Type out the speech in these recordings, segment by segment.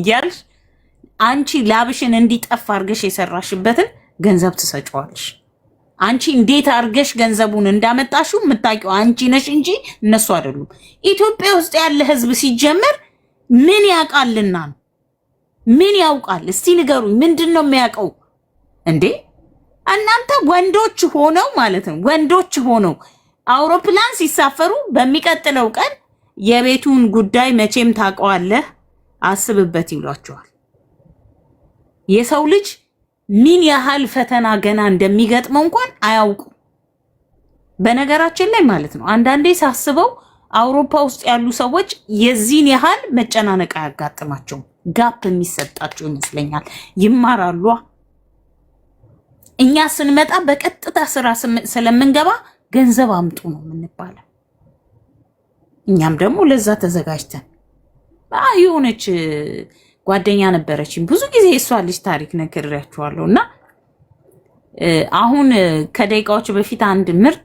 ያልሽ አንቺ ላብሽን እንዲጠፋ አርገሽ የሰራሽበትን ገንዘብ ትሰጪዋለሽ። አንቺ እንዴት አርገሽ ገንዘቡን እንዳመጣሽው የምታውቂው አንቺ ነሽ እንጂ እነሱ አይደሉም። ኢትዮጵያ ውስጥ ያለ ህዝብ ሲጀመር ምን ያውቃልና ነው? ምን ያውቃል? እስቲ ንገሩኝ። ምንድነው የሚያውቀው እንዴ? እናንተ ወንዶች ሆነው ማለት ነው ወንዶች ሆነው አውሮፕላን ሲሳፈሩ በሚቀጥለው ቀን የቤቱን ጉዳይ መቼም ታውቀዋለህ አስብበት ይሏቸዋል። የሰው ልጅ ምን ያህል ፈተና ገና እንደሚገጥመው እንኳን አያውቁ። በነገራችን ላይ ማለት ነው አንዳንዴ ሳስበው አውሮፓ ውስጥ ያሉ ሰዎች የዚህን ያህል መጨናነቅ አያጋጥማቸውም። ጋፕ የሚሰጣቸው ይመስለኛል። ይማራሉ። እኛ ስንመጣ በቀጥታ ስራ ስለምንገባ ገንዘብ አምጡ ነው የምንባለው። እኛም ደግሞ ለዛ ተዘጋጅተን የሆነች ጓደኛ ነበረችኝ ብዙ ጊዜ እሷ ልጅ ታሪክ ነግሬያችኋለሁ። እና አሁን ከደቂቃዎች በፊት አንድ ምርጥ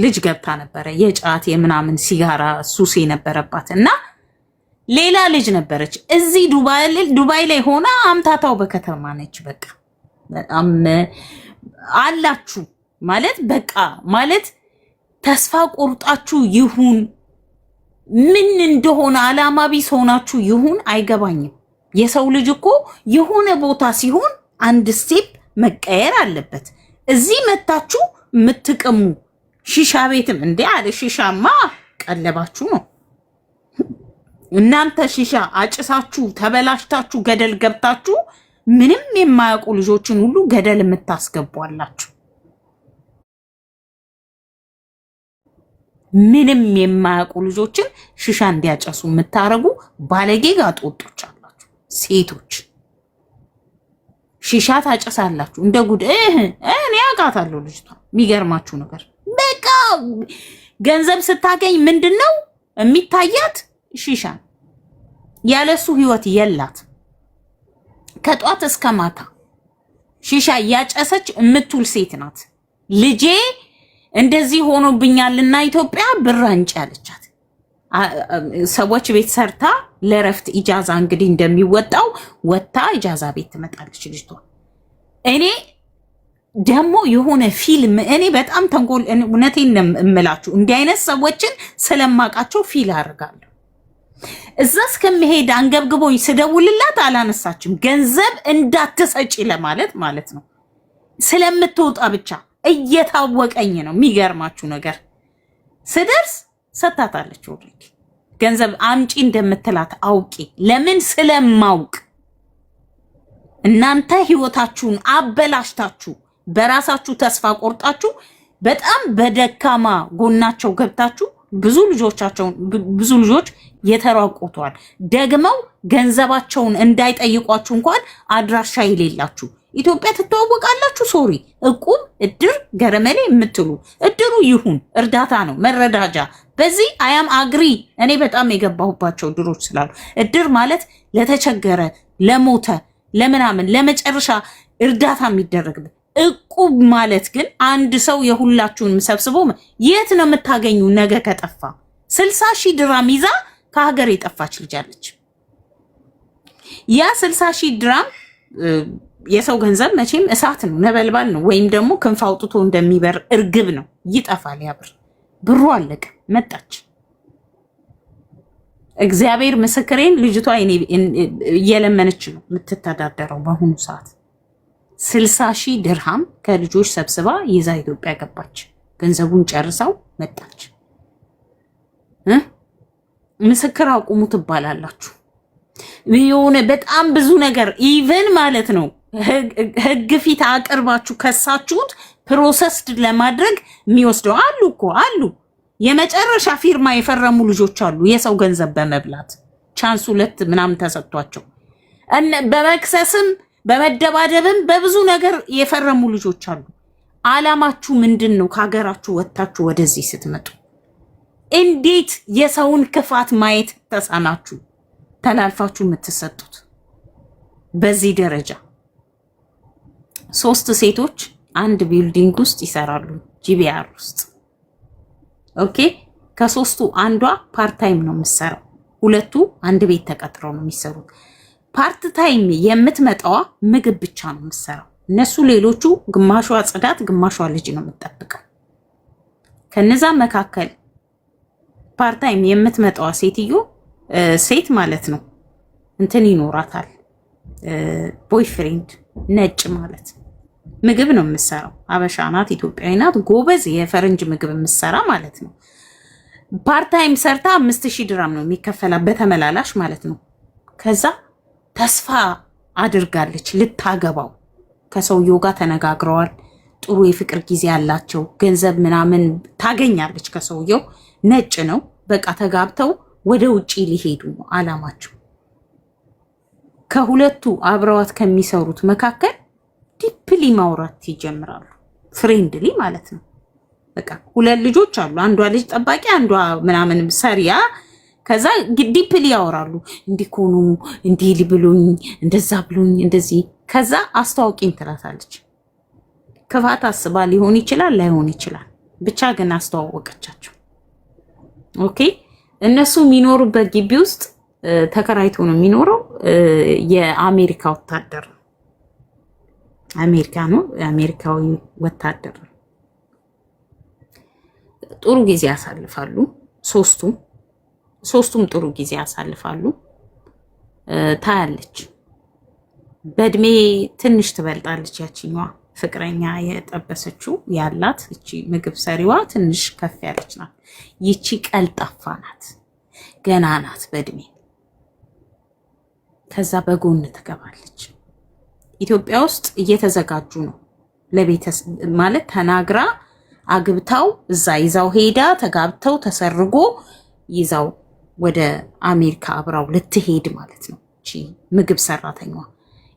ልጅ ገብታ ነበረ። የጫት የምናምን ሲጋራ ሱስ ነበረባት እና ሌላ ልጅ ነበረች እዚህ ዱባይ ላይ ሆና አምታታው በከተማ ነች። በቃ በጣም አላችሁ ማለት በቃ ማለት ተስፋ ቆርጣችሁ ይሁን ምን እንደሆነ አላማ ቢስ ሆናችሁ ይሁን አይገባኝም። የሰው ልጅ እኮ የሆነ ቦታ ሲሆን አንድ ስቴፕ መቀየር አለበት። እዚህ መታችሁ የምትቅሙ ሺሻ ቤትም እንዴ አለ። ሺሻማ ቀለባችሁ ነው። እናንተ ሺሻ አጭሳችሁ ተበላሽታችሁ ገደል ገብታችሁ ምንም የማያውቁ ልጆችን ሁሉ ገደል የምታስገቧላችሁ። ምንም የማያውቁ ልጆችን ሺሻ እንዲያጨሱ የምታረጉ ባለጌ ጋጦጦች አላችሁ። ሴቶች ሺሻ ታጨሳላችሁ እንደ ጉድ። እኔ አውቃታለሁ ልጅቷ። የሚገርማችሁ ነገር በቃ ገንዘብ ስታገኝ ምንድነው የሚታያት? ሺሻ። ያለሱ ህይወት የላት። ከጧት እስከ ማታ ሺሻ እያጨሰች የምትውል ሴት ናት። ልጄ እንደዚህ ሆኖብኛልና ኢትዮጵያ ብር አንጪ አለቻት። ሰዎች ቤት ሰርታ ለረፍት ኢጃዛ እንግዲህ እንደሚወጣው ወጣ ኢጃዛ ቤት ትመጣለች ልጅቷ። እኔ ደግሞ የሆነ ፊልም እኔ በጣም ተንኮል እውነቴን ነው እምላችሁ እንዲህ አይነት ሰዎችን ስለማቃቸው ፊል አደርጋለሁ። እዛ እስከምሄድ አንገብግቦኝ ስደውልላት አላነሳችም። ገንዘብ እንዳትሰጪ ለማለት ማለት ነው ስለምትወጣ ብቻ እየታወቀኝ ነው። የሚገርማችሁ ነገር ስደርስ ሰታታለች። ኦሬዲ ገንዘብ አምጪ እንደምትላት አውቂ። ለምን? ስለማውቅ። እናንተ ህይወታችሁን አበላሽታችሁ በራሳችሁ ተስፋ ቆርጣችሁ በጣም በደካማ ጎናቸው ገብታችሁ ብዙ ልጆች የተራቆቷል። ደግመው ገንዘባቸውን እንዳይጠይቋችሁ እንኳን አድራሻ የሌላችሁ ኢትዮጵያ ትተዋወቃላችሁ። ሶሪ እቁብ፣ እድር፣ ገረመሌ የምትሉ እድሩ ይሁን እርዳታ ነው መረዳጃ። በዚህ አያም አግሪ። እኔ በጣም የገባሁባቸው እድሮች ስላሉ እድር ማለት ለተቸገረ ለሞተ ለምናምን ለመጨረሻ እርዳታ የሚደረግበት። እቁብ ማለት ግን አንድ ሰው የሁላችሁንም ሰብስቦ የት ነው የምታገኙ? ነገ ከጠፋ 60,000 ድራም ይዛ ከሀገር የጠፋች ልጅ አለች። ያ 60,000 ድራም የሰው ገንዘብ መቼም እሳት ነው ነበልባል ነው፣ ወይም ደግሞ ክንፍ አውጥቶ እንደሚበር እርግብ ነው። ይጠፋል። ያ ብሩ አለቀ። መጣች። እግዚአብሔር ምስክሬን ልጅቷ እየለመነች ነው የምትተዳደረው በአሁኑ ሰዓት። 60,000 ድርሃም ከልጆች ሰብስባ ይዛ ኢትዮጵያ ገባች። ገንዘቡን ጨርሳው መጣች። ምስክር አቁሙ ትባላላችሁ። የሆነ በጣም ብዙ ነገር ኢቨን ማለት ነው ህግ ፊት አቅርባችሁ ከሳችሁት ፕሮሰስድ ለማድረግ የሚወስደው አሉ። የመጨረሻ ፊርማ የፈረሙ ልጆች አሉ። የሰው ገንዘብ በመብላት ቻንስ 2 ምናምን ተሰጥቷቸው በመክሰስም በመደባደብም በብዙ ነገር የፈረሙ ልጆች አሉ። አላማችሁ ምንድን ነው? ከሀገራችሁ ወጥታችሁ ወደዚህ ስትመጡ እንዴት የሰውን ክፋት ማየት ተሳናችሁ? ተላልፋችሁ የምትሰጡት በዚህ ደረጃ። 3 ሴቶች አንድ ቢልዲንግ ውስጥ ይሰራሉ፣ ጂቢአር ውስጥ። ኦኬ ከ3ቱ አንዷ ፓርታይም ነው የምትሰራው። ሁለቱ አንድ ቤት ተቀጥረው ነው የሚሰሩት። ፓርት ታይም የምትመጣዋ ምግብ ብቻ ነው የምትሰራው። እነሱ ሌሎቹ ግማሿ ጽዳት፣ ግማሿ ልጅ ነው የምትጠብቀው። ከነዛ መካከል ፓርት ታይም የምትመጣዋ ሴትዮ ሴት ማለት ነው እንትን ይኖራታል ቦይፍሬንድ ነጭ ማለት ምግብ ነው የምትሰራው። አበሻ ናት፣ ኢትዮጵያዊ ናት፣ ጎበዝ የፈረንጅ ምግብ የምትሰራ ማለት ነው። ፓርታይም ሰርታ 5000 ድራም ነው የሚከፈላት በተመላላሽ ማለት ነው። ከዛ ተስፋ አድርጋለች ልታገባው። ከሰውየው ጋር ተነጋግረዋል። ጥሩ የፍቅር ጊዜ ያላቸው ገንዘብ ምናምን ታገኛለች ከሰውየው። ነጭ ነው። በቃ ተጋብተው ወደ ውጪ ሊሄዱ ነው አላማቸው። ከሁለቱ አብረዋት ከሚሰሩት መካከል ዲፕሊ ማውራት ይጀምራሉ። ፍሬንድሊ ማለት ነው። በቃ ሁለት ልጆች አሉ። አንዷ ልጅ ጠባቂ፣ አንዷ ምናምን ሰሪያ። ከዛ ዲፕሊ ያወራሉ። እንዲኮኑ እንዲህ ሊብሉኝ እንደዛ ብሉኝ እንደዚህ። ከዛ አስተዋውቂኝ ትላታለች። ክፋት አስባ ሊሆን ይችላል ላይሆን ይችላል። ብቻ ግን አስተዋወቀቻቸው። ኦኬ። እነሱ የሚኖሩበት ግቢ ውስጥ ተከራይቶ ነው የሚኖረው። የአሜሪካ ወታደር ነው። አሜሪካዊ ወታደር ነው። ጥሩ ጊዜ ያሳልፋሉ። ሶስቱም ጥሩ ጊዜ ያሳልፋሉ። ታያለች። በእድሜ ትንሽ ትበልጣለች ያቺኛዋ ፍቅረኛ የጠበሰችው ያላት እቺ ምግብ ሰሪዋ ትንሽ ከፍ ያለች ናት። ይቺ ቀልጣፋ ናት፣ ገና ናት በእድሜ። ከዛ በጎን ትገባለች። ኢትዮጵያ ውስጥ እየተዘጋጁ ነው ለቤተሰብ ማለት ተናግራ አግብታው እዛ ይዛው ሄዳ ተጋብተው ተሰርጎ ይዛው ወደ አሜሪካ አብራው ልትሄድ ማለት ነው። እቺ ምግብ ሰራተኛዋ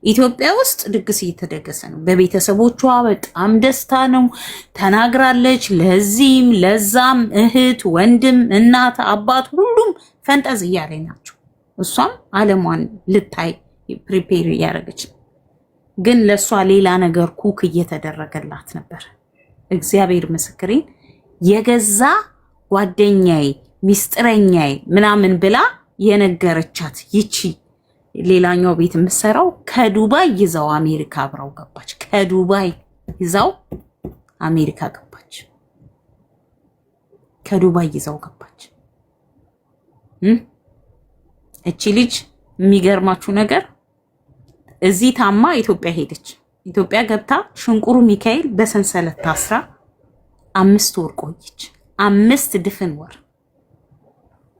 ኢትዮጵያ ውስጥ ድግስ እየተደገሰ ነው። በቤተሰቦቿ በጣም ደስታ ነው። ተናግራለች። ለዚህም ለዛም እህት፣ ወንድም፣ እናት፣ አባት ሁሉም ፈንጠዝያ ላይ ናቸው። እሷም አለሟን ልታይ ፕሪፔር እያደረገች ነው። ግን ለእሷ ሌላ ነገር ኩክ እየተደረገላት ነበር። እግዚአብሔር ምስክሬን የገዛ ጓደኛዬ ሚስጥረኛዬ ምናምን ብላ የነገረቻት ይቺ ሌላኛው ቤት የምትሰራው ከዱባይ ይዛው አሜሪካ አብራው ገባች። ከዱባይ ይዛው አሜሪካ ገባች። ከዱባይ ይዛው ገባች። እቺ ልጅ የሚገርማችሁ ነገር እዚህ ታማ ኢትዮጵያ ሄደች። ኢትዮጵያ ገብታ ሽንቁሩ ሚካኤል በሰንሰለት ታስራ 5 ወር ቆየች። 5 ድፍን ወር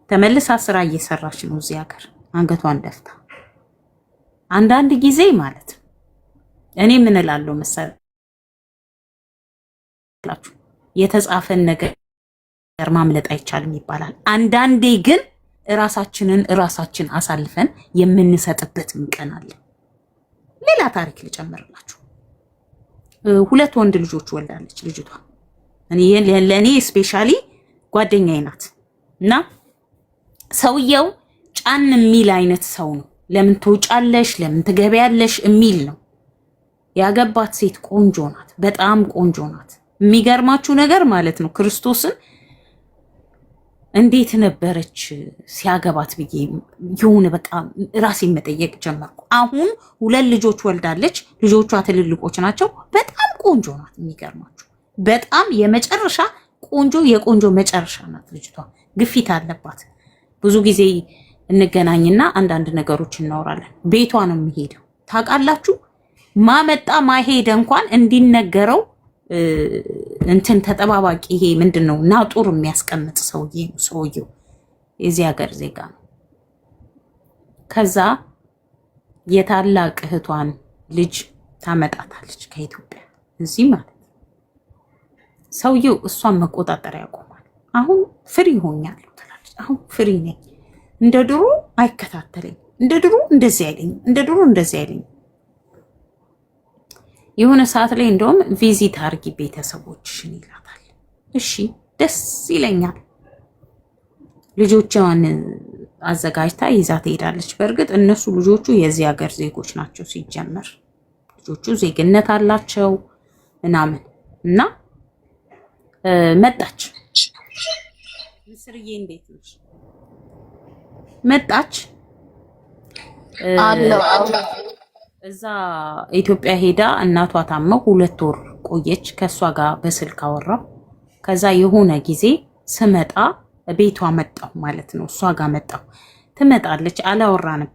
ተመልሳ ስራ እየሰራች ነው እዚህ ሀገር አንገቷን ደፍታ። አንዳንድ ጊዜ ማለት እኔ ምን እላለሁ መሰላችሁ የተጻፈን ነገር ማምለጥ አይቻልም ይባላል። አንዳንዴ ግን ራሳችን አሳልፈን የምንሰጥበት ቀን አለ። ሌላ ታሪክ ልጨምርላችሁ። 2 ወንድ ልጆች ወልዳለች ልጅቷ። ለእኔ ስፔሻሊ ጓደኛዬ ናት እና ሰውየው ጫን የሚል አይነት ሰው ነው። ለምን ትወጫለሽ ለምን ትገቢያለሽ የሚል ነው። ያገባት ሴት ቆንጆ ናት፣ በጣም ቆንጆ ናት። የሚገርማችሁ ነገር ማለት ነው ክርስቶስን እንዴት ነበረች ሲያገባት ብዬ የሆነ በቃ ራሴን መጠየቅ ጀመርኩ። አሁን 2 ልጆች ወልዳለች። ልጆቿ ትልልቆች ናቸው። በጣም ቆንጆ ናት። የሚገርማችሁ በጣም የመጨረሻ ቆንጆ የቆንጆ መጨረሻ ናት ልጅቷ። ግፊት አለባት። ብዙ ጊዜ እንገናኝና አንዳንድ ነገሮች እናወራለን። ቤቷ ነው የሚሄደው። ታውቃላችሁ ማመጣ ማሄደ እንኳን እንዲነገረው እንትን ተጠባባቂ ይሄ ምንድነው ናጡር የሚያስቀምጥ ሰውዬ ነው። ሰውዬው የዚህ ሀገር ዜጋ ነው። ከዛ የታላቅ እህቷን ልጅ ታመጣታለች ከኢትዮጵያ እዚህ ማለት ሰውዬው እሷን መቆጣጠር ያቆማል። አሁን ፍሪ ሆኛለሁ ትላለች። አሁን ፍሪ ነኝ፣ እንደ ድሮ አይከታተለኝ፣ እንደ ድሮ እንደዚህ አይለኝ፣ እንደ ድሮ እንደዚህ አይለኝ። የሆነ ሰዓት ላይ እንደውም ቪዚት አርጊ ቤተሰቦችሽን ይላታል። እሺ ደስ ይለኛል። ልጆቿን አዘጋጅታ ይዛ ትሄዳለች። በእርግጥ እነሱ ልጆቹ የዚህ ሀገር ዜጎች ናቸው። ሲጀመር ልጆቹ ዜግነት አላቸው ምናምን እና መጣች። ምስርዬ እንዴት ነሽ? መጣች አለው እዛ ኢትዮጵያ ሄዳ እናቷ ታመው 2 ወር ቆየች። ከሷ ጋር በስልክ አወራው። ከዛ የሆነ ጊዜ ስመጣ ቤቷ መጣሁ ማለት ነው። እሷ ጋር መጣሁ። ትመጣለች፣ አላወራንም።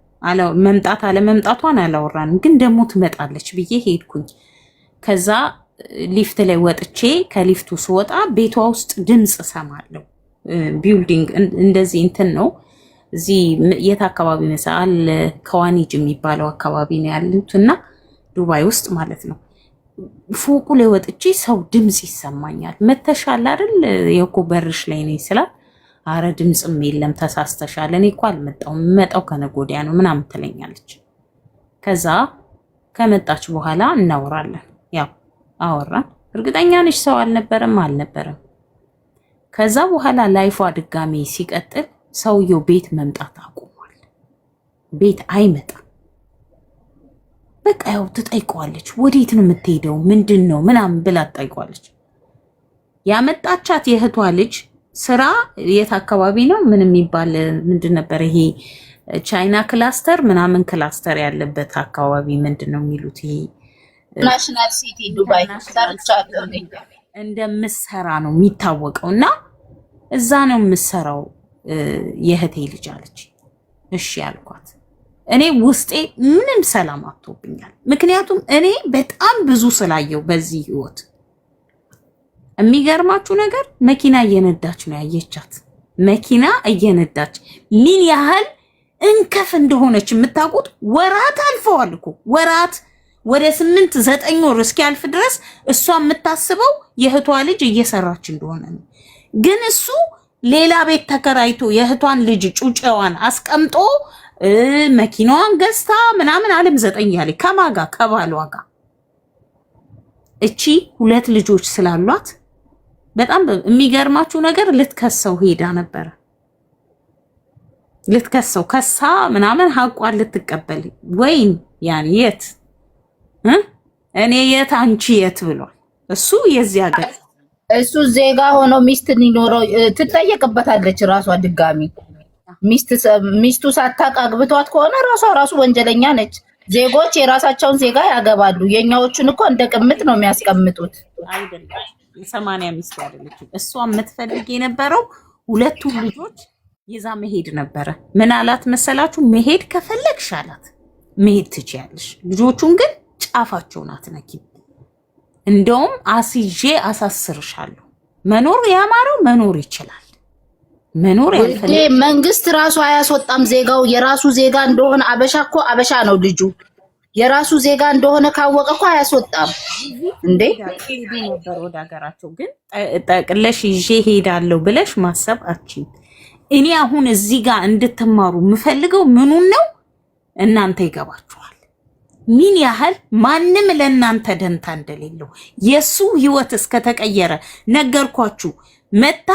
መምጣት አለመምጣቷን አላወራንም፣ ግን ደግሞ ትመጣለች ብዬ ሄድኩኝ። ከዛ ሊፍት ላይ ወጥቼ ከሊፍቱ ስወጣ ቤቷ ውስጥ ድምፅ ሰማለሁ። ቢልዲንግ እንደዚህ እንትን ነው። እዚህ የት አካባቢ መሰል ከዋኒጅ የሚባለው አካባቢ ነው ያሉት እና ዱባይ ውስጥ ማለት ነው። ፎቁ ላይ ወጥቼ ሰው ድምፅ ይሰማኛል። መተሻል አይደል የኮ በርሽ ላይ ነኝ ስላት፣ አረ ድምፅም የለም ተሳስተሻል፣ እኔ እኮ አልመጣሁም፣ የምመጣው ከነገ ወዲያ ነው ምናምን ትለኛለች። ከዛ ከመጣች በኋላ እናወራለን። ያው አወራን። እርግጠኛ ነሽ ሰው አልነበረም። ከዛ በኋላ ላይፏ ድጋሚ ሲቀጥል ሰውየው ቤት መምጣት አቁሟል። ቤት አይመጣም። በቃ ያው ትጠይቀዋለች። ወዴት ነው የምትሄደው? ምንድን ነው ምናምን ብላ ትጠይቀዋለች። ያመጣቻት የእህቷ ልጅ ስራ የት አካባቢ ነው? ምን የሚባል ምንድን ነበር ይሄ ቻይና ክላስተር ምናምን ክላስተር ያለበት አካባቢ ምንድን ነው የሚሉት? ይሄ ናሽናል ሲቲ ዱባይ እንደምትሰራ ነው የሚታወቀው። እና እዛ ነው የምትሰራው የእህቴ ልጅ አለች። እሺ ያልኳት እኔ ውስጤ ምንም ሰላም አጥቶብኛል። ምክንያቱም እኔ በጣም ብዙ ስላየው በዚህ ህይወት። የሚገርማችሁ ነገር መኪና እየነዳች ነው ያየቻት። መኪና እየነዳች ምን ያህል እንከፍ እንደሆነች የምታውቁት ወራት አልፈዋል እኮ ወራት ወደ 8-9 ወር እስኪያልፍ ድረስ እሷ የምታስበው የእህቷ ልጅ እየሰራች እንደሆነ ነው። ግን እሱ ሌላ ቤት ተከራይቶ የእህቷን ልጅ ጩጬዋን አስቀምጦ መኪናዋን ገዝታ ምናምን አለም 9 ያለ ከማጋ ከባሏ ጋር እቺ 2 ልጆች ስላሏት በጣም የሚገርማችሁ ነገር ልትከሰው ሄዳ ነበረ። ልትከሰው ከሳ ምናምን ሀቋን ልትቀበል ወይን ያን የት እኔ የት አንቺ የት ብሏል። እሱ የዚህ ሀገር እሱ ዜጋ ሆኖ ሚስት ሊኖረው ትጠየቅበታለች። ራሷ ድጋሚ ሚስቱ ሳታውቅ አግብቷት ከሆነ ራሱ ወንጀለኛ ነች። ዜጎች የራሳቸውን ዜጋ ያገባሉ። የኛዎቹን እኮ እንደ ቅምጥ ነው የሚያስቀምጡት። አይደለም 80 ሚስት አይደለችም እሷ የምትፈልግ የነበረው 2 ልጆች ይዛ መሄድ ነበረ። ምን አላት መሰላችሁ? መሄድ ከፈለግሽ አላት መሄድ ትችያለሽ፣ ልጆቹን ግን ጫፋቸውን አትነኪም። እንደውም አስይዤ አሳስርሻለሁ። መኖር ያማረው መኖር ይችላል። መኖር ያልፈልግ መንግስት ራሱ አያስወጣም። ዜጋው የራሱ ዜጋ እንደሆነ አበሻ እኮ አበሻ ነው ልጁ። የራሱ ዜጋ እንደሆነ ካወቀ እኮ አያስወጣም እንዴ። ሄዱ ነበር ወደ ሀገራቸው። ግን ጠቅለሽ ይዤ ሄዳለሁ ብለሽ ማሰብ አትችይም። እኔ አሁን እዚህ ጋር እንድትማሩ የምፈልገው ምኑን ነው? እናንተ ይገባችኋል ምን ያህል ማንም ለእናንተ ደንታ እንደሌለው። የሱ ህይወት እስከተቀየረ ነገርኳችሁ። መታ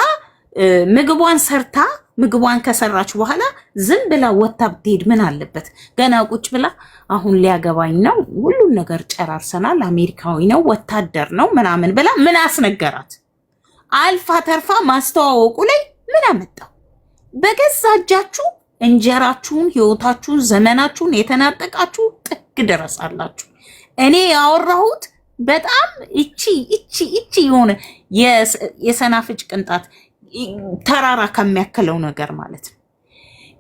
ምግቧን ሰርታ ምግቧን ከሰራች በኋላ ዝም ብላ ወታ ብትሄድ ምን አለበት? ገና ቁጭ ብላ አሁን ሊያገባኝ ነው፣ ሁሉን ነገር ጨራርሰናል፣ አሜሪካዊ ነው፣ ወታደር ነው ምናምን ብላ ምን አስነገራት? አልፋ ተርፋ ማስተዋወቁ ላይ ምን አመጣው? በገዛ እጃችሁ እንጀራችሁን፣ ህይወታችሁን፣ ዘመናችሁን የተናጠቃችሁ ጥግ ደረሳላችሁ። እኔ ያወራሁት በጣም እቺ የሆነ የሰናፍጭ ቅንጣት ተራራ ከሚያክለው ነገር ማለት ነው።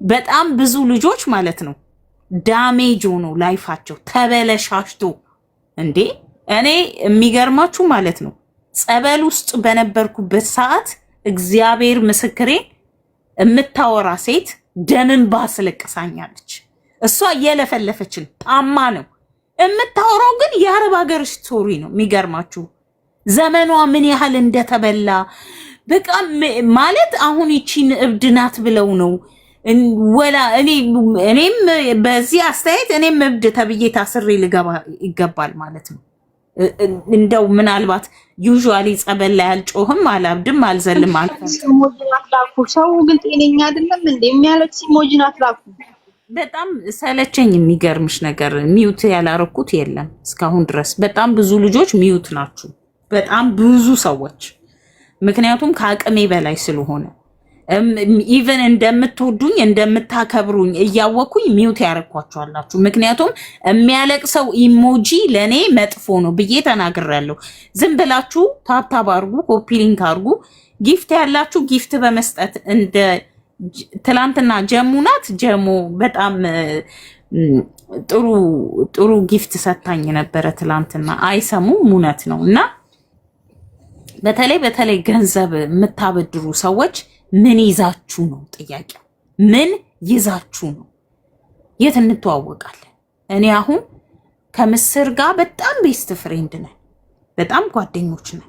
በጣም ብዙ ልጆች ማለት ነው ዳሜጅ ሆኖ ላይፋቸው ተበለሻሽቶ እንዴ። እኔ የሚገርማችሁ ማለት ነው ጸበል ውስጥ በነበርኩበት ሰዓት እግዚአብሔር ምስክሬ የምታወራ ሴት ደምን ባስለቅሳኛለች። እሷ እየለፈለፈችን ጣማ ነው የምታወራው፣ ግን የአረብ ሀገር ስቶሪ ነው። የሚገርማችሁ ዘመኗ ምን ያህል እንደተበላ በቃ ማለት አሁን ይቺን እብድ ናት ብለው ነው ወላ እኔም በዚህ አስተያየት እኔም እብድ ተብዬ ታስሬ ልገባ ይገባል ማለት ነው። እንደው ምናልባት ዩዥዋሊ ጸበል ላይ አልጮህም፣ አላብድም፣ አልዘልም አልፈም። ሰው ግን ጤነኛ አይደለም እንዴ? የሚያለቅስ ኢሞጂን አትላኩ። በጣም ሰለቸኝ። የሚገርምሽ ነገር ሚውት ያላረኩት የለም እስካሁን ድረስ። በጣም ብዙ ልጆች ሚውት ናችሁ፣ በጣም ብዙ ሰዎች። ምክንያቱም ከአቅሜ በላይ ስለሆነ ኢቨን እንደምትወዱኝ እንደምታከብሩኝ እያወኩኝ ሚውት ያረኳችኋላችሁ። ምክንያቱም የሚያለቅሰው ኢሞጂ ለኔ መጥፎ ነው ብዬ ተናግሬያለሁ። ዝም ብላችሁ ታብታብ አርጉ፣ ኮፒ ሊንክ አርጉ። ጊፍት ያላችሁ ጊፍት በመስጠት እንደ ትላንትና ጀሙ ናት። ጀሙ በጣም ጥሩ ጊፍት ሰታኝ ነበረ ትላንትና። አይሰሙም፣ እውነት ነው። እና በተለይ ገንዘብ የምታበድሩ ሰዎች ምን ይዛችሁ ነው ጥያቄው? ምን ይዛችሁ ነው? የት እንተዋወቃለን? እኔ አሁን ከምስር ጋር በጣም ቤስት ፍሬንድ ነን፣ በጣም ጓደኞች ነን።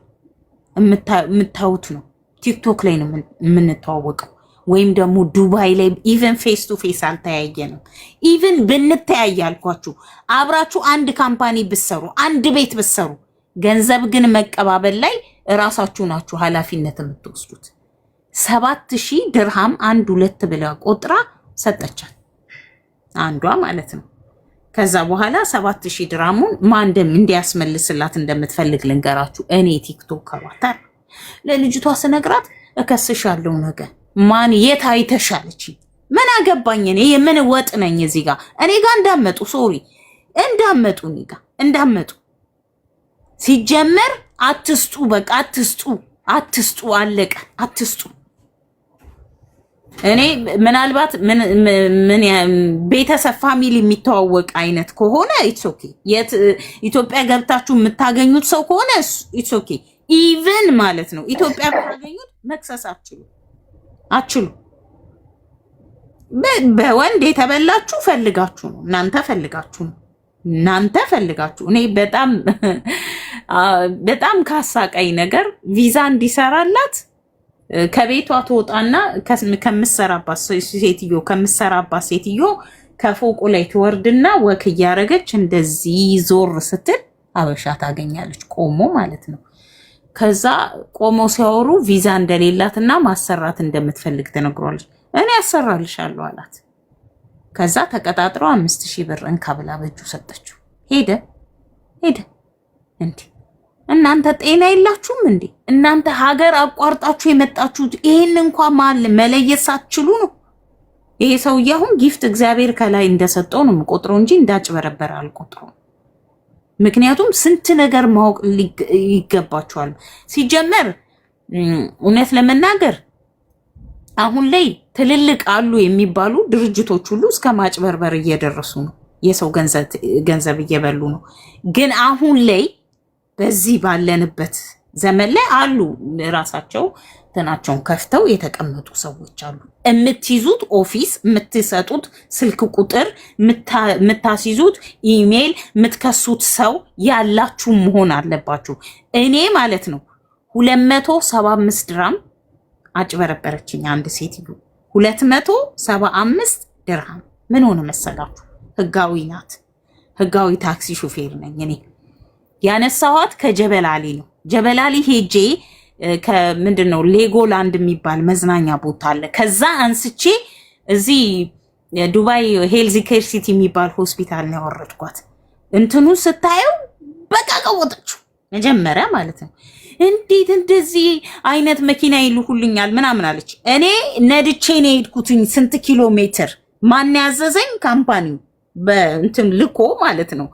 የምታዩት ነው። ቲክቶክ ላይ ነው የምንተዋወቀው፣ ወይም ደግሞ ዱባይ ላይ ኢቨን ፌስ ቱ ፌስ አልተያየንም። ኢቨን ብንተያይ አልኳችሁ አብራችሁ አንድ ካምፓኒ ብሰሩ፣ አንድ ቤት ብሰሩ፣ ገንዘብ ግን መቀባበል ላይ እራሳችሁ ናችሁ ኃላፊነት የምትወስዱት። 7000 ድርሃም 1-2 ብላ ቆጥራ ሰጠቻት፣ አንዷ ማለት ነው። ከዛ በኋላ 7000 ድርሃሙን ማን እንዲያስመልስላት እንደምትፈልግ ልንገራችሁ። እኔ ቲክቶክ ከዋታል ለልጅቷ ስነግራት እከስሻለሁ ነገር ማን የት አይተሻለች? ምን አገባኝ እኔ የምን ወጥ ነኝ እዚህ ጋር እኔ ጋር እንዳመጡ ሶሪ እንዳመጡ እኔ ጋር እንዳመጡ። ሲጀመር አትስጡ፣ በቃ አትስጡ፣ አለቀ፣ አትስጡ። እኔ ምናልባት ምን ቤተሰብ ፋሚሊ የሚተዋወቅ አይነት ከሆነ ኢትስ ኦኬ። ኢትዮጵያ ገብታችሁ የምታገኙት ሰው ከሆነ ኢትስ ኦኬ። ኢቭን ማለት ነው ኢትዮጵያ ብታገኙት መክሰስ አትችሉ። በወንድ የተበላችሁ ፈልጋችሁ ነው፣ እናንተ ፈልጋችሁ። እኔ በጣም ካሳቀኝ ነገር ቪዛ እንዲሰራላት ከቤቷ ትወጣና ከምሰራባት ሴትዮ ከፎቁ ላይ ትወርድና ወክ እያረገች እንደዚህ ዞር ስትል አበሻ ታገኛለች፣ ቆሞ ማለት ነው። ከዛ ቆሞ ሲያወሩ ቪዛ እንደሌላትና ማሰራት እንደምትፈልግ ትነግሯለች። እኔ ያሰራልሻለሁ አላት። ከዛ ተቀጣጥረው 5000 ብር እንካ ብላ በእጁ ሰጠችው። ሄደ። እንዴ እናንተ ጤና የላችሁም እንዴ? እናንተ ሀገር አቋርጣችሁ የመጣችሁት ይሄን እንኳን መለየት ሳትችሉ ነው። ይሄ ሰውዬ አሁን ጊፍት እግዚአብሔር ከላይ እንደሰጠው ነው የምቆጥረው እንጂ እንዳጭበረበረ አልቆጥረውም። ምክንያቱም ስንት ነገር ማወቅ ይገባቸዋል። ሲጀመር እውነት ለመናገር አሁን ላይ ትልልቅ አሉ የሚባሉ ድርጅቶች ሁሉ እስከ ማጭበርበር እየደረሱ ነው። የሰው ገንዘብ እየበሉ ነው። ግን አሁን ላይ በዚህ ባለንበት ዘመን ላይ አሉ ራሳቸው እንትናቸውን ከፍተው የተቀመጡ ሰዎች አሉ። የምትይዙት ኦፊስ፣ የምትሰጡት ስልክ ቁጥር፣ የምታስይዙት ኢሜል፣ የምትከሱት ሰው ያላችሁ መሆን አለባችሁ። እኔ ማለት ነው 275 ድርሃም አጭበረበረችኝ አንድ ሴትዮ። 275 ድርሃም ምን ሆነ መሰላችሁ? ህጋዊ ናት። ህጋዊ ታክሲ ሹፌር ነኝ እኔ። ያነሳኋት ከጀበላሊ ነው። ጀበላሊ ሄጄ ከምንድነው ሌጎላንድ የሚባል መዝናኛ ቦታ አለ። ከዛ አንስቼ እዚህ ዱባይ ሄልዚ ኬር ሲቲ የሚባል ሆስፒታል ነው ያወረድኳት። እንትኑ ስታየው በቃ ቀወጠችው መጀመሪያ ማለት ነው። እንዴት እንደዚህ አይነት መኪና ይልሁልኛል ምናምን አለች። እኔ ነድቼ ነው የሄድኩትኝ። ስንት ኪሎ ሜትር ማን ያዘዘኝ? ካምፓኒው በእንትን ልኮ ማለት ነው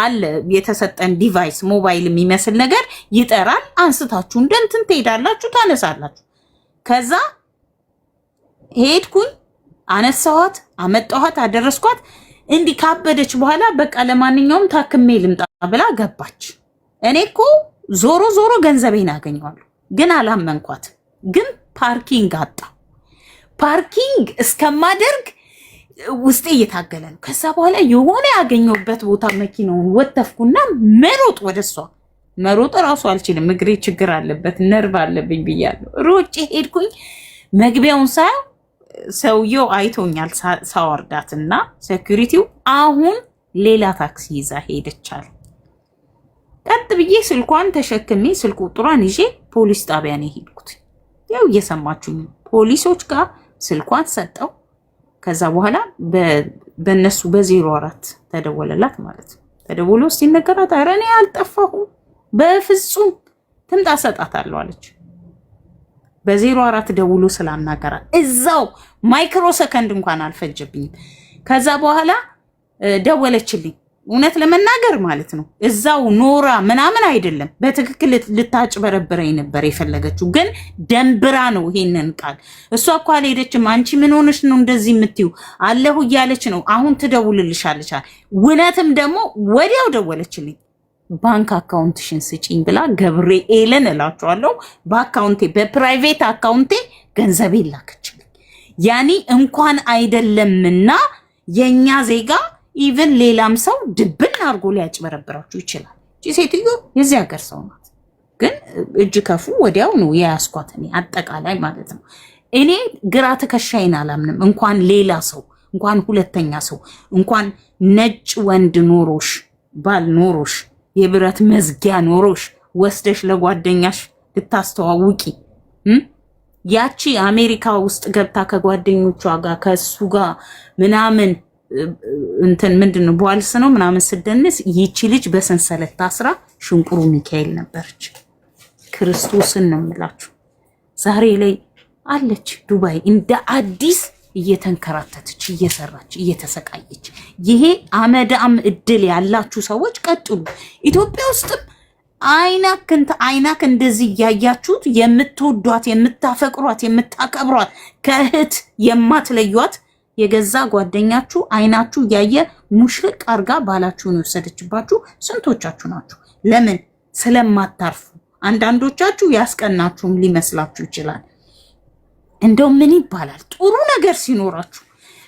አለ የተሰጠን ዲቫይስ ሞባይል የሚመስል ነገር ይጠራል። አንስታችሁ እንደንትን ትሄዳላችሁ፣ ታነሳላችሁ። ከዛ ሄድኩኝ፣ አነሳኋት፣ አመጣኋት፣ አደረስኳት። እንዲህ ካበደች በኋላ በቃ ለማንኛውም ታክሜ ልምጣ ብላ ገባች። እኔ እኮ ዞሮ ገንዘቤን አገኘዋለሁ፣ ግን አላመንኳት። ግን ፓርኪንግ አጣ። ፓርኪንግ እስከማደርግ ውስጤ እየታገለ ነው። ከዛ በኋላ የሆነ ያገኘሁበት ቦታ መኪናውን ወተፍኩና መሮጥ፣ ወደሷ መሮጥ እራሱ አልችልም፣ እግሬ ችግር አለበት፣ ነርቭ አለብኝ ብያለሁ። ሮጬ ሄድኩኝ። መግቢያውን ሳየው ሰውየው አይቶኛል ሳወርዳትና ሴኩሪቲው አሁን ሌላ ታክሲ ይዛ ሄደቻል። ቀጥ ብዬ ስልኳን ተሸክሜ ስልክ ቁጥሯን ይዤ ፖሊስ ጣቢያ ነው ሄድኩት። ያው እየሰማችሁኝ ፖሊሶች ጋር ስልኳን ሰጠው። ከዛ በኋላ በነሱ በ04 ተደወለላት ማለት ነው። ተደውሎ ሲነገራት ኧረ እኔ አልጠፋሁም በፍጹም ትምጣ እሰጣታለሁ አለች። በ04 ደውሎ ስላናገራል እዛው ማይክሮ ሰከንድ እንኳን አልፈጀብኝም። ከዛ በኋላ ደወለችልኝ። እውነት ለመናገር ማለት ነው እዛው ኖራ ምናምን አይደለም፣ በትክክል ልታጭበረብረኝ ነበር የፈለገችው። ግን ደንብራ ነው ይሄንን ቃል። እሷ እኮ አልሄደችም። አንቺ ምን ሆነሽ ነው እንደዚህ የምትዩ አለሁ እያለች ነው። አሁን ትደውልልሻለች። እውነትም ደግሞ ወዲያው ደወለችልኝ። ባንክ አካውንትሽን ስጪኝ ብላ ገብርኤልን እላቸዋለሁ በአካውንቴ በፕራይቬት አካውንቴ ገንዘብ ላከችልኝ። ያኒ እንኳን አይደለምና የኛ ዜጋ ኢቭን ሌላም ሰው ድብን አድርጎ ሊያጭበረብራችሁ ይችላል። እቺ ሴትዮ የዚህ ሀገር ሰው ናት። ግን እጅ ከፉ ወዲያው ነው የያዝኳት እኔ አጠቃላይ ማለት ነው። እኔ ግራ ትከሻይን አላምንም። እንኳን ሌላ ሰው እንኳን ሁለተኛ ሰው እንኳን ነጭ ወንድ ኖሮሽ ባል ኖሮሽ የብረት መዝጊያ ኖሮሽ ወስደሽ ለጓደኛሽ ልታስተዋውቂ ያቺ አሜሪካ ውስጥ ገብታ ከጓደኞቿ ጋር ከሱ ጋር ምናምን እንትን ምንድነው በዋልስ ነው ምናምን ስደንስ ይቺ ልጅ በሰንሰለት ታስራ ሽንቁሩ ሚካኤል ነበረች። ክርስቶስን ነው የምላችሁ። ዛሬ ላይ አለች ዱባይ እንደ አዲስ እየተንከራተተች እየሰራች እየተሰቃየች። ይሄ አመዳም እድል ያላችሁ ሰዎች ቀጥሉ። ኢትዮጵያ ውስጥም አይናክ እንደዚህ እያያችሁት የምትወዷት የምታፈቅሯት የምታከብሯት ከእህት የማትለዩት የገዛ ጓደኛችሁ አይናችሁ እያየ ሙሽቅ አርጋ ባላችሁን የወሰደችባችሁ ስንቶቻችሁ ናችሁ? ለምን? ስለማታርፉ። አንዳንዶቻችሁ ያስቀናችሁም ሊመስላችሁ ይችላል። እንደው ምን ይባላል ጥሩ ነገር ሲኖራችሁ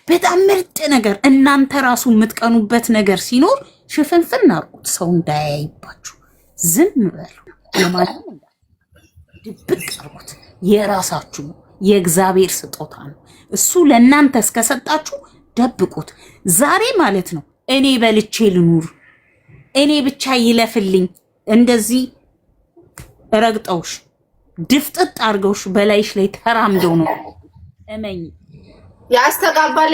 በጣም ምርጥ ነገር እናንተ ራሱ የምትቀኑበት ነገር ሲኖር ሽፍንፍን አርጉት፣ ሰው እንዳያይባችሁ ዝም በሉ። ለማንም ድብቅ አርጉት። የራሳችሁ የእግዚአብሔር ስጦታ ነው። እሱ ለእናንተ እስከሰጣችሁ ደብቁት። ዛሬ ማለት ነው እኔ በልቼ ልኑር፣ እኔ ብቻ ይለፍልኝ፣ እንደዚህ ረግጠውሽ ድፍጥጥ አርገውሽ በላይሽ ላይ ተራምደው ነው እመኝ ያስተጋባል።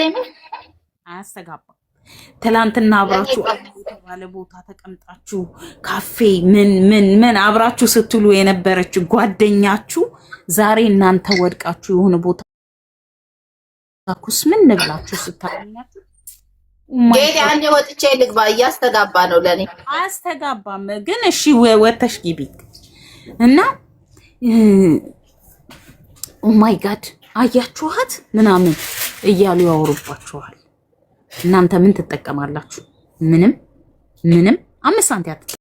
አያስተጋባ። ትላንትና አብራችሁ ባለ ቦታ ተቀምጣችሁ ካፌ ምን አብራችሁ ስትሉ የነበረች ጓደኛችሁ ዛሬ እናንተ ወድቃችሁ የሆነ ቦታ ታኩስ ምን ነብላችሁ ስታገኛችሁ ጌታ አንዴ ወጥቼ ልግባ። እያስተጋባ ነው ለኔ። አያስተጋባም ግን እሺ ወተሽ ግቢ እና ኦ ማይ ጋድ አያችኋት ምናምን እያሉ ያወሩባችኋል። እናንተ ምን ትጠቀማላችሁ? ምንም 5 ሳንቲም